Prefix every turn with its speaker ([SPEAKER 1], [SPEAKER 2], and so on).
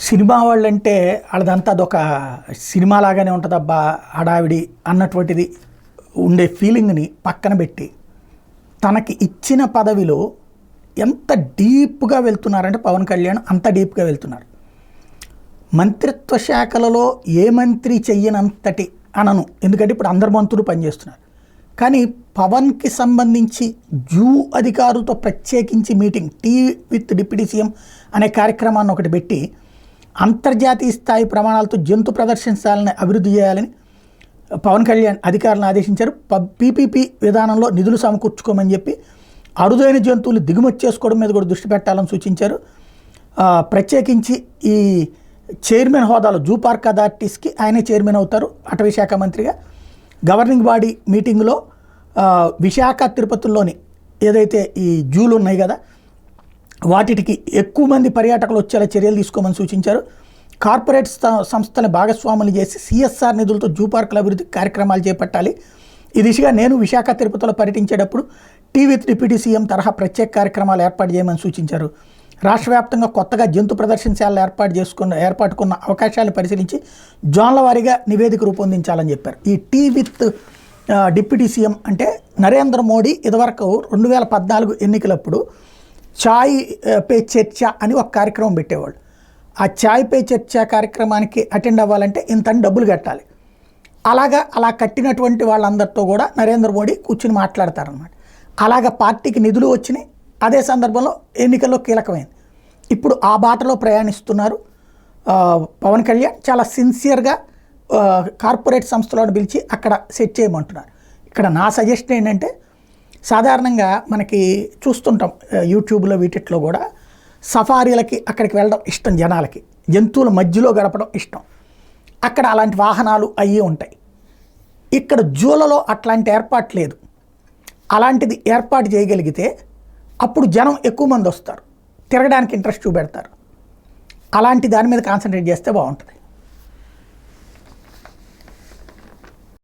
[SPEAKER 1] Cinema వాళ్ళంటే వాళ్ళదంతా అదొక cinema లాగానే ఉంటుంది అబ్బా హడావిడి అన్నటువంటిది ఉండే ఫీలింగ్ని పక్కన పెట్టి తనకి ఇచ్చిన పదవిలో ఎంత డీప్గా వెళ్తున్నారంటే పవన్ కళ్యాణ్ అంత డీప్గా వెళ్తున్నారు. మంత్రిత్వ శాఖలలో ఏ మంత్రి చెయ్యనంతటి అనను, ఎందుకంటే ఇప్పుడు అందరు మంత్రులు పనిచేస్తున్నారు. కానీ పవన్కి సంబంధించి జూ అధికారులతో ప్రత్యేకించి meeting tea with deputy CM అనే కార్యక్రమాన్ని ఒకటి పెట్టి అంతర్జాతీయ స్థాయి ప్రమాణాలతో జంతు ప్రదర్శనశాలని అభివృద్ధి చేయాలని పవన్ కళ్యాణ్ అధికారులను ఆదేశించారు. పీపీపీ విధానంలో నిధులు సమకూర్చుకోమని చెప్పి అరుదైన జంతువులు దిగుమతి చేసుకోవడం మీద కూడా దృష్టి పెట్టాలని సూచించారు. ప్రత్యేకించి ఈ చైర్మన్ హోదాలో జూ పార్క్ అథారిటీస్కి ఆయనే చైర్మన్ అవుతారు అటవీ శాఖ మంత్రిగా. గవర్నింగ్ బాడీ మీటింగ్లో విశాఖ తిరుపతిలోని ఏదైతే ఈ జూలు ఉన్నాయి కదా వాటికి ఎక్కువ మంది పర్యాటకులు వచ్చేలా చర్యలు తీసుకోమని సూచించారు. కార్పొరేట్ సంస్థల భాగస్వాములు చేసి సిఎస్ఆర్ నిధులతో జూ పార్కుల అభివృద్ధి కార్యక్రమాలు చేపట్టాలి. ఈ దిశగా నేను విశాఖ తిరుపతిలో పర్యటించేటప్పుడు టీ విత్ డిప్యూటీ సీఎం తరహా ప్రత్యేక కార్యక్రమాలు ఏర్పాటు చేయమని సూచించారు. రాష్ట్ర వ్యాప్తంగా కొత్తగా జంతు ప్రదర్శనశాలలు ఏర్పాటుకున్న అవకాశాలను పరిశీలించి జోన్ల వారీగా నివేదిక రూపొందించాలని చెప్పారు. ఈ టీ విత్ డిప్యూటీ సీఎం అంటే నరేంద్ర మోడీ ఇదివరకు 2014 ఎన్నికలప్పుడు చాయ్ పే చర్చ అని ఒక కార్యక్రమం పెట్టేవాళ్ళు. ఆ చాయ్ పే చర్చ కార్యక్రమానికి అటెండ్ అవ్వాలంటే ఇంతని డబ్బులు కట్టాలి. అలా కట్టినటువంటి వాళ్ళందరితో కూడా నరేంద్ర మోడీ కూర్చుని మాట్లాడతారన్నమాట. అలాగా పార్టీకి నిధులు వచ్చినాయి. అదే సందర్భంలో ఎన్నికల్లో కీలకమైంది. ఇప్పుడు ఆ బాటలో ప్రయాణిస్తున్నారు పవన్ కళ్యాణ్. చాలా సిన్సియర్గా కార్పొరేట్ సంస్థలను పిలిచి అక్కడ సెట్ చేయమంటున్నారు. ఇక్కడ నా సజెషన్ ఏంటంటే సాధారణంగా మనకి చూస్తుంటాం యూట్యూబ్లో వీటిట్లో కూడా సఫారీలకి అక్కడికి వెళ్ళడం ఇష్టం జనాలకి, జంతువుల మధ్యలో గడపడం ఇష్టం. అక్కడ అలాంటి వాహనాలు అయ్యి ఉంటాయి. ఇక్కడ జూలలో అట్లాంటి ఏర్పాటు లేదు. అలాంటిది ఏర్పాటు చేయగలిగితే అప్పుడు జనం ఎక్కువ మంది వస్తారు, తిరగడానికి ఇంట్రెస్ట్ చూపెడతారు. అలాంటి దాని మీద కాన్సన్ట్రేట్ చేస్తే బాగుంటుంది.